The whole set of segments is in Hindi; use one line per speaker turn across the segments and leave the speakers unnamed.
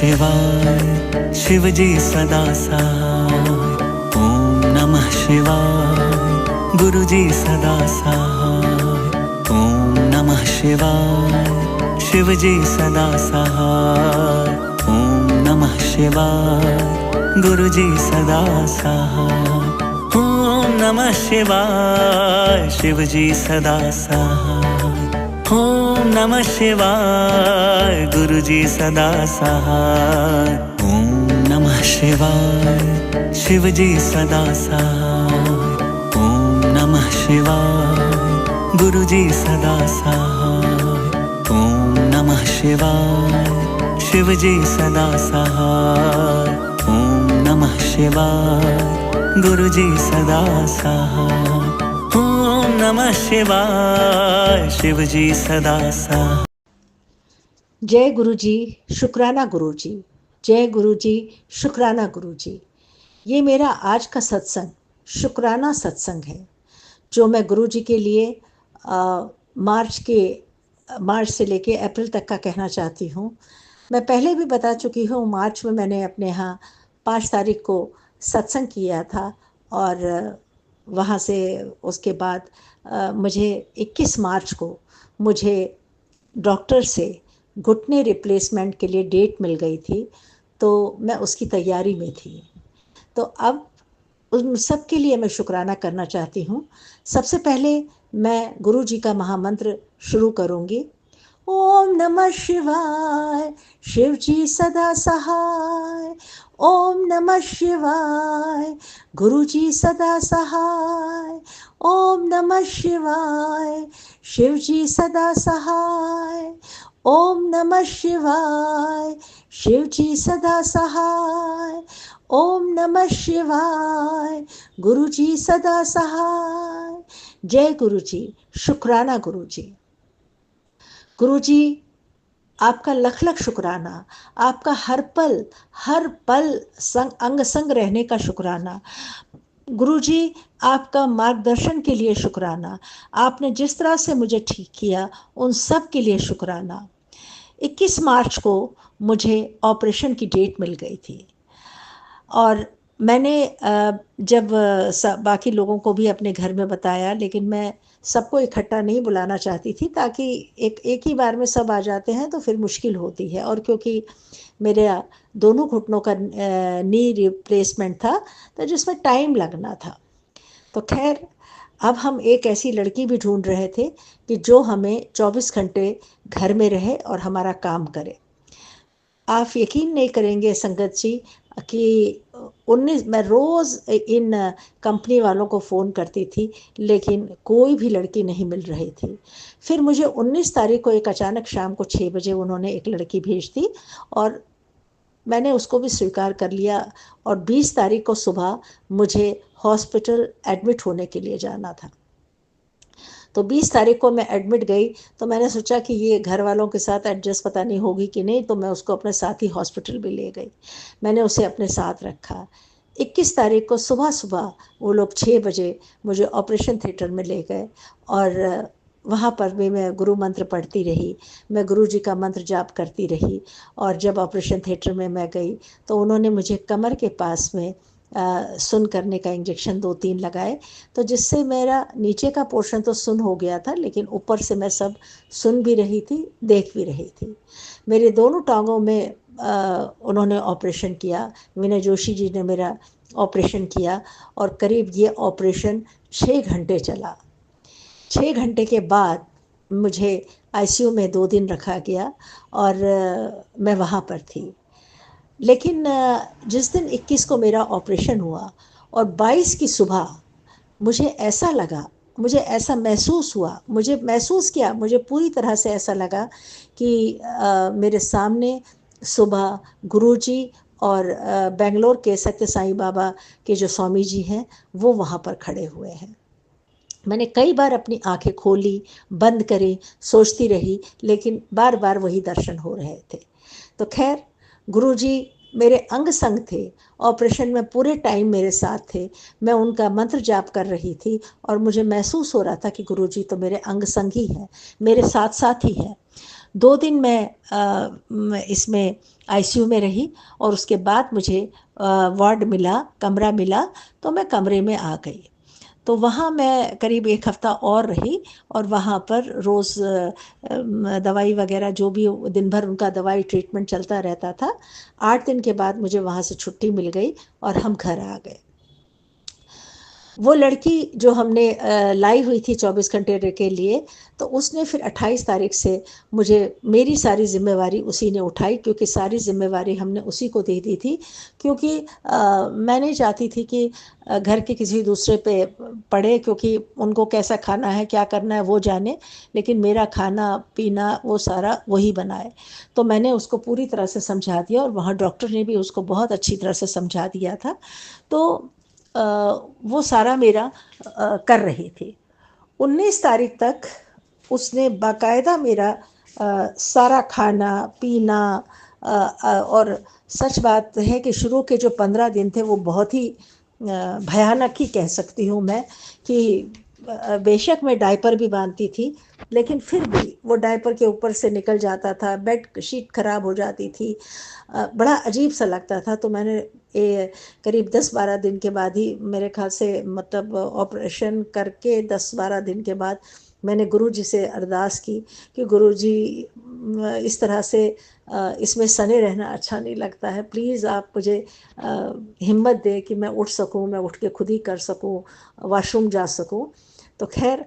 शिवाय, शिव जी सदा सहाय। ओम नमः शिवाय, गुरु जी सदा सहाय। ओम नमः शिवाय, शिव जी सदा सहाय। ओम नमः शिवाय, गुरु जी सदा सहाय। ओम नमः शिवाय, शिव जी सदा सहाय। ओम नमः शिवाय, गुरु जी सदा सहाय। ओम नमः शिवाय, शिव जी सदा सहाय। ओम नमः शिवाय, गुरु जी सदा सहाय। ओम नमः शिवाय, शिव जी सदा सहाय। ओम नमः शिवाय, गुरु जी सदा सहाय। ओम नमः शिवाय, शिव जी सदा सहाय।
जय गुरु जी, शुक्राना गुरु जी। जय गुरु जी, शुक्राना गुरु जी। ये मेरा आज का सत्संग शुक्राना सत्संग है, जो मैं गुरु जी के लिए मार्च से लेके अप्रैल तक का कहना चाहती हूँ। मैं पहले भी बता चुकी हूँ, मार्च में मैंने अपने यहाँ 5 तारीख को सत्संग किया था और वहाँ से उसके बाद मुझे 21 मार्च को मुझे डॉक्टर से घुटने रिप्लेसमेंट के लिए डेट मिल गई थी, तो मैं उसकी तैयारी में थी। तो अब उन सब के लिए मैं शुक्राना करना चाहती हूँ। सबसे पहले मैं गुरु जी का महामंत्र शुरू करूँगी। ओम नमः शिवाय, शिव जी सदा सहाय। ओम नमः शिवाय, गुरु जी सदा सहाय। ओम नमः शिवाय, शिव जी सदा सहाय। ओम नमः शिवाय, शिव जी सदा सहाय। ओम नमः शिवाय, गुरु जी सदा सहाय। जय गुरु जी, शुक्राना गुरु जी। गुरु जी, आपका लख लख शुक्राना, आपका हर पल अंग संग रहने का शुक्राना। गुरु जी, आपका मार्गदर्शन के लिए शुक्राना। आपने जिस तरह से मुझे ठीक किया, उन सब के लिए शुक्राना। 21 मार्च को मुझे ऑपरेशन की डेट मिल गई थी और मैंने जब बाकी लोगों को भी अपने घर में बताया, लेकिन मैं सबको इकट्ठा नहीं बुलाना चाहती थी, ताकि एक ही बार में सब आ जाते हैं तो फिर मुश्किल होती है। और क्योंकि मेरे दोनों घुटनों का नी रिप्लेसमेंट था, तो जिसमें टाइम लगना था। तो खैर, अब हम एक ऐसी लड़की भी ढूंढ रहे थे कि जो हमें 24 घंटे घर में रहे और हमारा काम करे। आप यकीन नहीं करेंगे संगत जी कि मैं रोज़ इन कंपनी वालों को फ़ोन करती थी, लेकिन कोई भी लड़की नहीं मिल रही थी। फिर मुझे 19 तारीख को एक अचानक शाम को 6 बजे उन्होंने एक लड़की भेज दी और मैंने उसको भी स्वीकार कर लिया। और 20 तारीख को सुबह मुझे हॉस्पिटल एडमिट होने के लिए जाना था। तो 20 तारीख को मैं एडमिट गई, तो मैंने सोचा कि ये घर वालों के साथ एडजस्ट पता नहीं होगी कि नहीं, तो मैं उसको अपने साथ ही हॉस्पिटल भी ले गई। मैंने उसे अपने साथ रखा। 21 तारीख को सुबह सुबह वो लोग 6 बजे मुझे ऑपरेशन थिएटर में ले गए और वहाँ पर भी मैं गुरु मंत्र पढ़ती रही। मैं गुरु जी का मंत्र जाप करती रही। और जब ऑपरेशन थिएटर में मैं गई, तो उन्होंने मुझे कमर के पास में सुन करने का इंजेक्शन 2-3 लगाए, तो जिससे मेरा नीचे का पोर्शन तो सुन हो गया था, लेकिन ऊपर से मैं सब सुन भी रही थी, देख भी रही थी। मेरे दोनों टांगों में उन्होंने ऑपरेशन किया। विनय जोशी जी ने मेरा ऑपरेशन किया और करीब ये ऑपरेशन 6 घंटे चला। 6 घंटे के बाद मुझे आईसीयू में 2 दिन रखा गया और मैं वहाँ पर थी। लेकिन जिस दिन 21 को मेरा ऑपरेशन हुआ और 22 की सुबह मुझे ऐसा लगा, मुझे ऐसा महसूस हुआ, मुझे पूरी तरह से ऐसा लगा कि मेरे सामने सुबह गुरुजी और बेंगलोर के सत्य साईं बाबा के जो स्वामी जी हैं, वो वहाँ पर खड़े हुए हैं। मैंने कई बार अपनी आंखें खोली, बंद करी, सोचती रही, लेकिन बार बार वही दर्शन हो रहे थे। तो खैर, गुरुजी मेरे अंग संग थे, ऑपरेशन में पूरे टाइम मेरे साथ थे। मैं उनका मंत्र जाप कर रही थी और मुझे महसूस हो रहा था कि गुरुजी तो मेरे अंग संग ही हैं, मेरे साथ साथ ही हैं। 2 दिन मैं इसमें आईसीयू में रही और उसके बाद मुझे वार्ड मिला, कमरा मिला, तो मैं कमरे में आ गई। तो वहाँ मैं करीब 1 हफ़्ता और रही और वहाँ पर रोज़ दवाई वग़ैरह जो भी दिन भर उनका दवाई ट्रीटमेंट चलता रहता था। 8 दिन के बाद मुझे वहाँ से छुट्टी मिल गई और हम घर आ गए। वो लड़की जो हमने लाई हुई थी 24 घंटे के लिए, तो उसने फिर 28 तारीख से मुझे मेरी सारी ज़िम्मेवारी उसी ने उठाई, क्योंकि सारी ज़िम्मेवारी हमने उसी को दे दी थी। क्योंकि मैं नहीं चाहती थी कि घर के किसी दूसरे पे पड़े, क्योंकि उनको कैसा खाना है, क्या करना है वो जाने, लेकिन मेरा खाना-पीना वो सारा वही बनाए। तो मैंने उसको पूरी तरह से समझा दिया और वहाँ डॉक्टर ने भी उसको बहुत अच्छी तरह से समझा दिया था। तो अ, वो सारा मेरा कर रही थी। 19 तारीख तक उसने बाकायदा मेरा सारा खाना-पीना और सच बात है कि शुरू के जो 15 दिन थे वो बहुत ही भयानक ही कह सकती हूँ मैं, कि बेशक मैं डायपर भी बाँधती थी, लेकिन फिर भी वो डायपर के ऊपर से निकल जाता था, बेड शीट खराब हो जाती थी। बड़ा अजीब-सा लगता था। तो मैंने करीब 10-12 दिन के बाद ही, मेरे ख़्याल से मतलब ऑपरेशन करके 10-12 दिन के बाद मैंने गुरुजी से अरदास की कि गुरुजी, इस तरह से इसमें सने रहना अच्छा नहीं लगता है। प्लीज़ आप मुझे हिम्मत दें कि मैं उठ सकूँ, मैं उठ के खुद ही कर सकूँ, वॉशरूम जा सकूँ। तो ख़ैर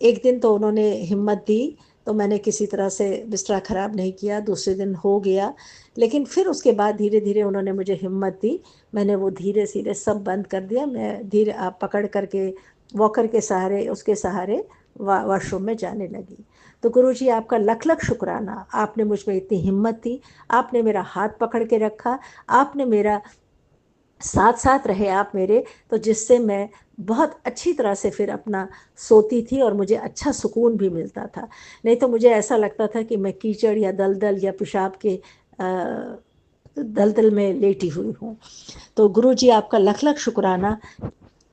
एक दिन तो उन्होंने हिम्मत दी, तो मैंने किसी तरह से बिस्तरा ख़राब नहीं किया, दूसरे दिन हो गया। लेकिन फिर उसके बाद धीरे-धीरे उन्होंने मुझे हिम्मत दी, मैंने वो धीरे-धीरे सब बंद कर दिया। मैं धीरे पकड़ कर के वॉकर के सहारे, उसके सहारे वॉशरूम में जाने लगी। तो गुरुजी आपका लख-लख शुक्राना, आपने मुझ में इतनी हिम्मत दी, आपने मेरा हाथ पकड़ के रखा, आपने मेरा साथ-साथ रहे आप मेरे, तो जिससे मैं बहुत अच्छी तरह से फिर अपना सोती थी और मुझे अच्छा सुकून भी मिलता था। नहीं तो मुझे ऐसा लगता था कि मैं कीचड़ या दलदल या पेशाब के दलदल में लेटी हुई हूँ। तो गुरुजी आपका लख-लख शुक्राना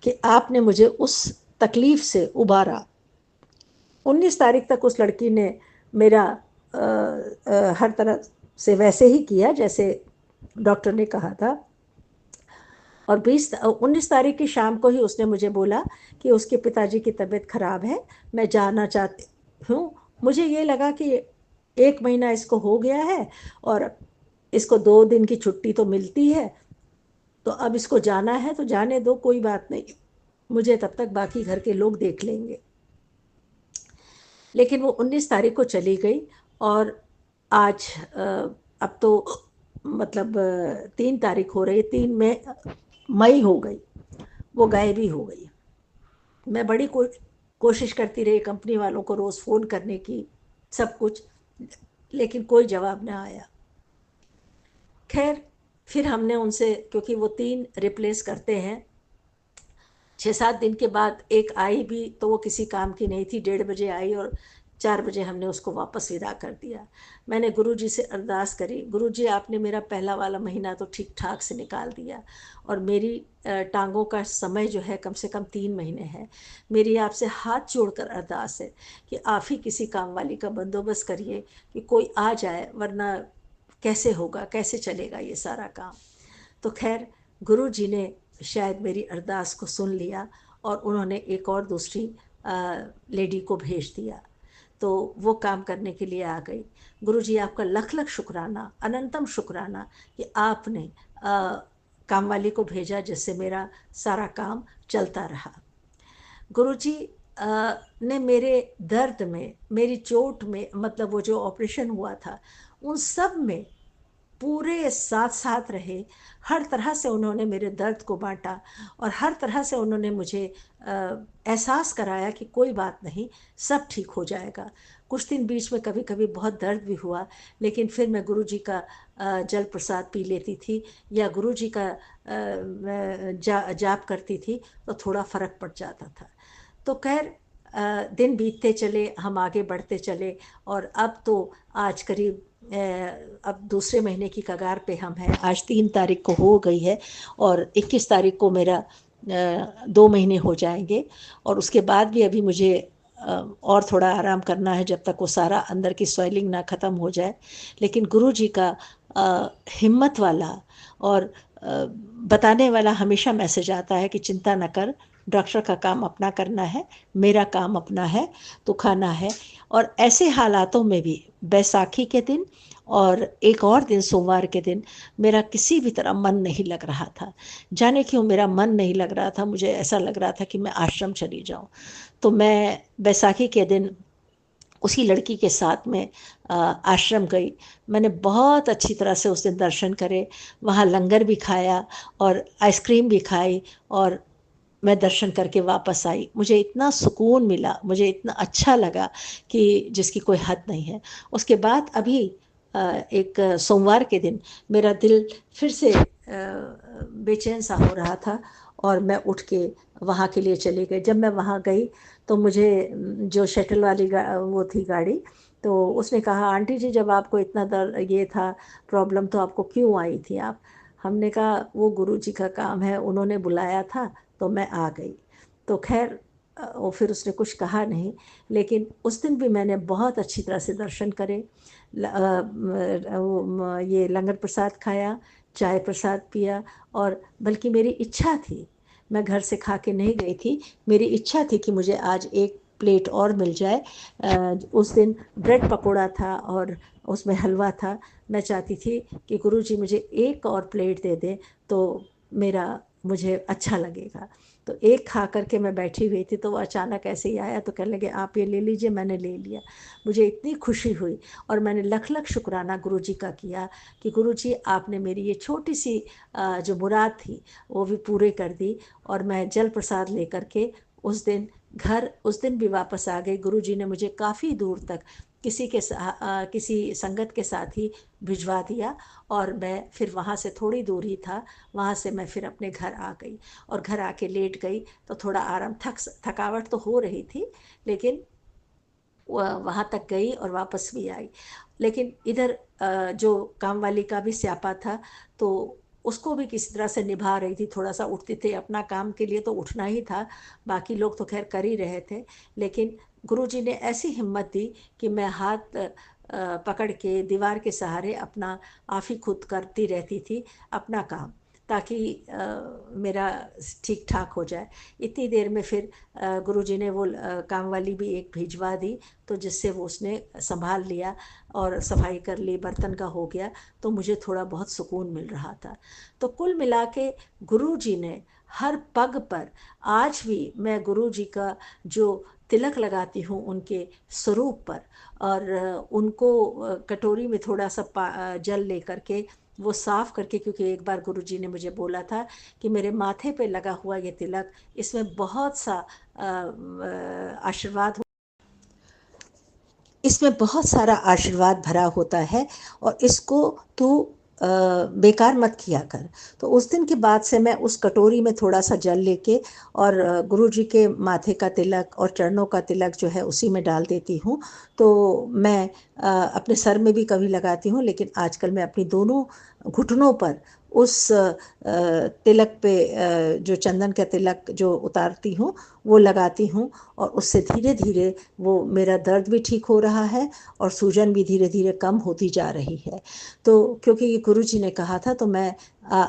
कि आपने मुझे उस तकलीफ़ से उबारा। 19 तारीख तक उस लड़की ने मेरा हर तरह से वैसे ही किया जैसे डॉक्टर ने कहा था। और 19 तारीख की शाम को ही उसने मुझे बोला कि उसके पिताजी की तबीयत ख़राब है, मैं जाना चाहती हूँ। मुझे ये लगा कि 1 महीना इसको हो गया है और इसको 2 दिन की छुट्टी तो मिलती है, तो अब इसको जाना है तो जाने दो, कोई बात नहीं, मुझे तब तक बाकी घर के लोग देख लेंगे। लेकिन वो 19 तारीख को चली गई और आज अब तो मतलब 3 तारीख हो रही है, 3 मई हो गई, वो गायब ही हो गई। मैं बड़ी कोशिश करती रही कंपनी वालों को रोज़ फ़ोन करने की, सब कुछ, लेकिन कोई जवाब ना आया। खैर फिर हमने उनसे, क्योंकि वो 3 रिप्लेस करते हैं, 6-7 दिन के बाद एक आई भी तो वो किसी काम की नहीं थी, 1:30 बजे आई और 4 बजे हमने उसको वापस विदा कर दिया। मैंने गुरुजी से अरदास करी, गुरुजी आपने मेरा पहला वाला महीना तो ठीक-ठाक से निकाल दिया और मेरी टाँगों का समय जो है कम से कम 3 महीने है। मेरी आपसे हाथ जोड़कर अरदास है कि आप ही किसी काम वाली का बंदोबस्त करिए कि कोई आ जाए, वरना कैसे होगा, कैसे चलेगा ये सारा काम। तो खैर गुरुजी ने शायद मेरी अरदास को सुन लिया और उन्होंने एक और दूसरी लेडी को भेज दिया, तो वो काम करने के लिए आ गई। गुरुजी आपका लख-लख शुक्राना, अनंतम शुक्राना कि आपने कामवाली को भेजा जिससे मेरा सारा काम चलता रहा। गुरुजी ने मेरे दर्द में, मेरी चोट में, मतलब वो जो ऑपरेशन हुआ था, उन सब में पूरे साथ-साथ रहे। हर तरह से उन्होंने मेरे दर्द को बाँटा और हर तरह से उन्होंने मुझे एहसास कराया कि कोई बात नहीं, सब ठीक हो जाएगा। कुछ दिन बीच में कभी-कभी बहुत दर्द भी हुआ, लेकिन फिर मैं गुरुजी का जल प्रसाद पी लेती थी या गुरुजी का जाप करती थी, तो थोड़ा फ़र्क पड़ जाता था। तो खैर दिन बीतते चले, हम आगे बढ़ते चले और अब तो आज करीब अब दूसरे महीने की कगार पे हम हैं। आज 3 तारीख को हो गई है और 21 तारीख को मेरा 2 महीने हो जाएंगे और उसके बाद भी अभी मुझे और थोड़ा आराम करना है जब तक वो सारा अंदर की स्वेलिंग ना ख़त्म हो जाए। लेकिन गुरुजी का हिम्मत वाला और बताने वाला हमेशा मैसेज आता है कि चिंता न कर, डॉक्टर का काम अपना करना है, मेरा काम अपना है, तो खाना है। और ऐसे हालातों में भी बैसाखी के दिन और एक और दिन सोमवार के दिन मेरा किसी भी तरह मन नहीं लग रहा था। जाने क्यों मेरा मन नहीं लग रहा था, मुझे ऐसा लग रहा था कि मैं आश्रम चली जाऊं। तो मैं बैसाखी के दिन उसी लड़की के साथ में आश्रम गई। मैंने बहुत अच्छी तरह से उस दिन दर्शन करे, वहाँ लंगर भी खाया और आइसक्रीम भी खाई, और मैं दर्शन करके वापस आई। मुझे इतना सुकून मिला, मुझे इतना अच्छा लगा कि जिसकी कोई हद नहीं है। उसके बाद अभी एक सोमवार के दिन मेरा दिल फिर से बेचैन सा हो रहा था, और मैं उठ के वहाँ के लिए चली गई। जब मैं वहाँ गई तो मुझे जो शटल वाली वो थी गाड़ी, तो उसने कहा, आंटी जी जब आपको इतना दर्द ये था प्रॉब्लम, तो आपको क्यों आई थी आप? हमने कहा वो गुरु जी का काम है, उन्होंने बुलाया था तो मैं आ गई। तो खैर वो फिर उसने कुछ कहा नहीं, लेकिन उस दिन भी मैंने बहुत अच्छी तरह से दर्शन करे। ये लंगर प्रसाद खाया, चाय प्रसाद पिया, और बल्कि मेरी इच्छा थी, मैं घर से खा के नहीं गई थी, मेरी इच्छा थी कि मुझे आज एक प्लेट और मिल जाए। उस दिन ब्रेड पकोड़ा था और उसमें हलवा था। मैं चाहती थी कि गुरुजी मुझे एक और प्लेट दे दें तो मेरा मुझे अच्छा लगेगा। तो एक खा करके मैं बैठी हुई थी, तो वो अचानक ऐसे ही आया, तो कहने लगे आप ये ले लीजिए। मैंने ले लिया। मुझे इतनी खुशी हुई, और मैंने लख लख शुक्राना गुरुजी का किया कि गुरुजी आपने मेरी ये छोटी सी जो मुराद थी वो भी पूरे कर दी। और मैं जल प्रसाद लेकर के उस दिन भी वापस आ गई। गुरुजी ने मुझे काफ़ी दूर तक किसी संगत के साथ ही भिजवा दिया, और मैं फिर वहाँ से थोड़ी दूर ही था, वहाँ से मैं फिर अपने घर आ गई। और घर आके लेट गई तो थोड़ा आराम, थकावट तो हो रही थी, लेकिन वहाँ तक गई और वापस भी आई। लेकिन इधर जो काम वाली का भी स्यापा था, तो उसको भी किसी तरह से निभा रही थी। थोड़ा सा उठते थे, अपना काम के लिए तो उठना ही था, बाकी लोग तो खैर कर ही रहे थे। लेकिन गुरुजी ने ऐसी हिम्मत दी कि मैं हाथ पकड़ के दीवार के सहारे अपना आप ही खुद करती रहती थी अपना काम, ताकि मेरा ठीक ठाक हो जाए। इतनी देर में फिर गुरुजी ने वो काम वाली भी एक भिजवा दी, तो जिससे वो उसने संभाल लिया और सफाई कर ली, बर्तन का हो गया, तो मुझे थोड़ा बहुत सुकून मिल रहा था। तो कुल मिला के गुरुजी ने हर पग पर, आज भी मैं गुरुजी का जो तिलक लगाती हूँ उनके स्वरूप पर, और उनको कटोरी में थोड़ा सा जल ले करके वो साफ करके, क्योंकि एक बार गुरुजी ने मुझे बोला था कि मेरे माथे पे लगा हुआ ये तिलक, इसमें बहुत सा आशीर्वाद, इसमें बहुत सारा आशीर्वाद भरा होता है, और इसको तू बेकार मत किया कर। तो उस दिन के बाद से मैं उस कटोरी में थोड़ा सा जल लेके, और गुरुजी के माथे का तिलक और चरणों का तिलक जो है उसी में डाल देती हूँ। तो मैं अपने सर में भी कभी लगाती हूँ, लेकिन आजकल मैं अपनी दोनों घुटनों पर उस तिलक पे जो चंदन का तिलक जो उतारती हूँ वो लगाती हूँ, और उससे धीरे धीरे वो मेरा दर्द भी ठीक हो रहा है, और सूजन भी धीरे धीरे कम होती जा रही है। तो क्योंकि ये गुरुजी ने कहा था, तो मैं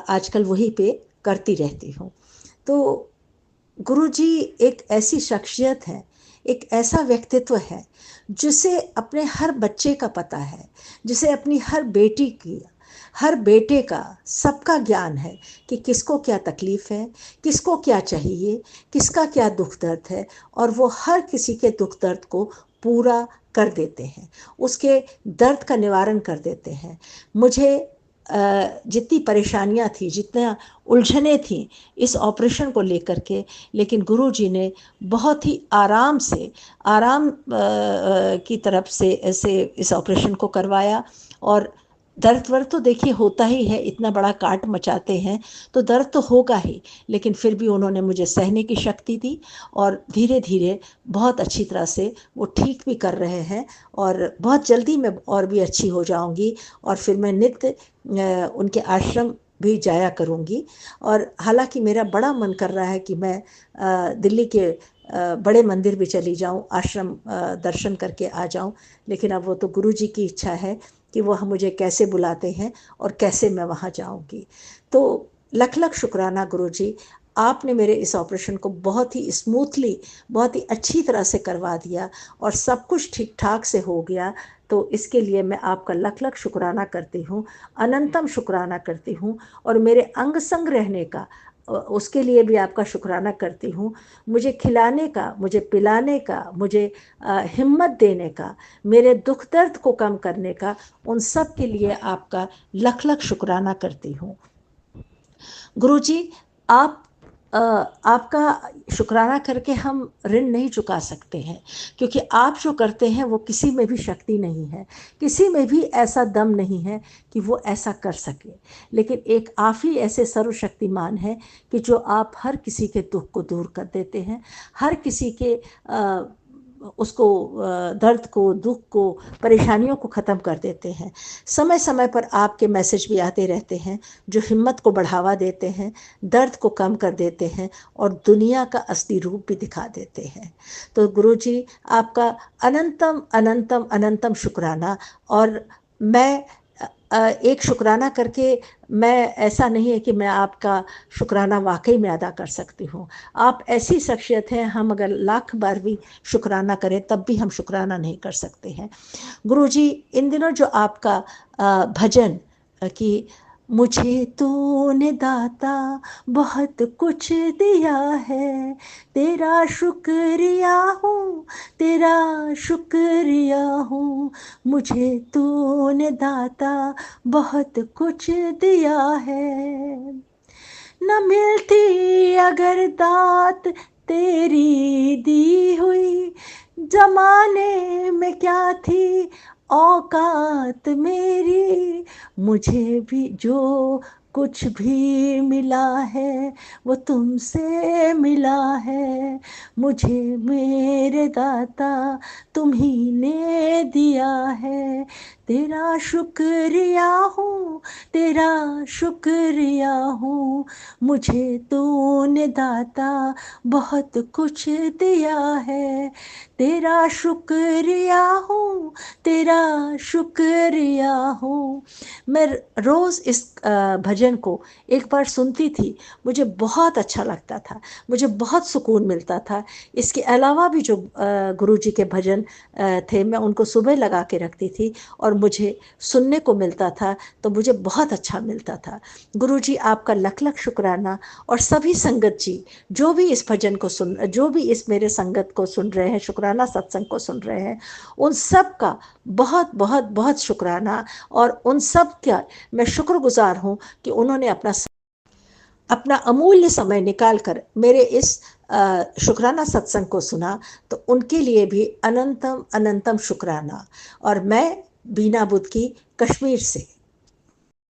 आजकल वही पे करती रहती हूँ। तो गुरुजी एक ऐसी शख्सियत है, एक ऐसा व्यक्तित्व है जिसे अपने हर बच्चे का पता है, जिसे अपनी हर बेटी की, हर बेटे का, सबका ज्ञान है कि किसको क्या तकलीफ़ है, किसको क्या चाहिए, किसका क्या दुख दर्द है, और वो हर किसी के दुख दर्द को पूरा कर देते हैं, उसके दर्द का निवारण कर देते हैं। मुझे जितनी परेशानियां थी, जितना उलझने थी इस ऑपरेशन को लेकर के, लेकिन गुरुजी ने बहुत ही आराम की तरफ से ऐसे इस ऑपरेशन को करवाया। और दर्द वर्द तो देखिए होता ही है, इतना बड़ा काट मचाते हैं तो दर्द तो होगा ही, लेकिन फिर भी उन्होंने मुझे सहने की शक्ति दी, और धीरे धीरे बहुत अच्छी तरह से वो ठीक भी कर रहे हैं, और बहुत जल्दी मैं और भी अच्छी हो जाऊंगी। और फिर मैं नित्य उनके आश्रम भी जाया करूँगी। और हालांकि मेरा बड़ा मन कर रहा है कि मैं दिल्ली के बड़े मंदिर भी चली जाऊं, आश्रम दर्शन करके आ जाऊं, लेकिन अब वो तो गुरु जी की इच्छा है कि वो हम मुझे कैसे बुलाते हैं और कैसे मैं वहाँ जाऊंगी। तो लख लख शुक्राना गुरु जी, आपने मेरे इस ऑपरेशन को बहुत ही स्मूथली, बहुत ही अच्छी तरह से करवा दिया और सब कुछ ठीक ठाक से हो गया। तो इसके लिए मैं आपका लख लख शुक्राना करती हूँ, अनंतम शुक्राना करती हूँ। और मेरे अंग संग रहने का, उसके लिए भी आपका शुक्राना करती हूँ। मुझे खिलाने का, मुझे पिलाने का, मुझे हिम्मत देने का, मेरे दुख दर्द को कम करने का, उन सब के लिए आपका लख लख शुक्राना करती हूँ। गुरुजी, आप आपका शुक्राना करके हम ऋण नहीं चुका सकते हैं, क्योंकि आप जो करते हैं वो किसी में भी शक्ति नहीं है, किसी में भी ऐसा दम नहीं है कि वो ऐसा कर सके। लेकिन एक आप ही ऐसे सर्वशक्तिमान हैं कि जो आप हर किसी के दुख को दूर कर देते हैं, हर किसी के उसको दर्द को, दुख को, परेशानियों को ख़त्म कर देते हैं। समय समय पर आपके मैसेज भी आते रहते हैं जो हिम्मत को बढ़ावा देते हैं, दर्द को कम कर देते हैं और दुनिया का असली रूप भी दिखा देते हैं। तो गुरुजी, आपका अनंतम अनंतम अनंतम शुक्राना। और मैं एक शुक्राना करके, मैं ऐसा नहीं है कि मैं आपका शुक्राना वाकई में अदा कर सकती हूँ। आप ऐसी शख्सियत हैं, हम अगर लाख बार भी शुक्राना करें तब भी हम शुक्राना नहीं कर सकते हैं। गुरुजी, इन दिनों जो आपका भजन कि मुझे तूने दाता बहुत कुछ दिया है, तेरा शुक्रिया हूँ, तेरा शुक्रिया हूँ, मुझे तूने दाता बहुत कुछ दिया है। न मिलती अगर दात तेरी दी हुई, जमाने में क्या थी औकात मेरी। मुझे भी जो कुछ भी मिला है वो तुमसे मिला है, मुझे मेरे दाता तुम ही ने दिया है। तेरा शुक्रिया हूँ, तेरा शुक्रिया हूँ, मुझे तूने दाता बहुत कुछ दिया है। तेरा शुक्रिया हूँ, तेरा शुक्रिया हूँ। मैं रोज़ इस भजन को एक बार सुनती थी, मुझे बहुत अच्छा लगता था, मुझे बहुत सुकून मिलता था। इसके अलावा भी जो गुरुजी के भजन थे, मैं उनको सुबह लगा के रखती थी और मुझे सुनने को मिलता था, तो मुझे बहुत अच्छा मिलता था। गुरुजी, आपका लख लख शुक्राना। और सभी संगत जी जो भी इस भजन को जो भी इस मेरे संगत को सुन रहे हैं, शुक्राना सत्संग को सुन रहे हैं, उन सब का बहुत बहुत बहुत शुक्राना। और उन सब का मैं शुक्रगुजार हूँ कि उन्होंने अपना अमूल्य समय निकाल कर मेरे इस शुक्राना सत्संग को सुना। तो उनके लिए भी अनंतम अनंतम शुक्राना। और मैं बीना बुद्ध की, कश्मीर से।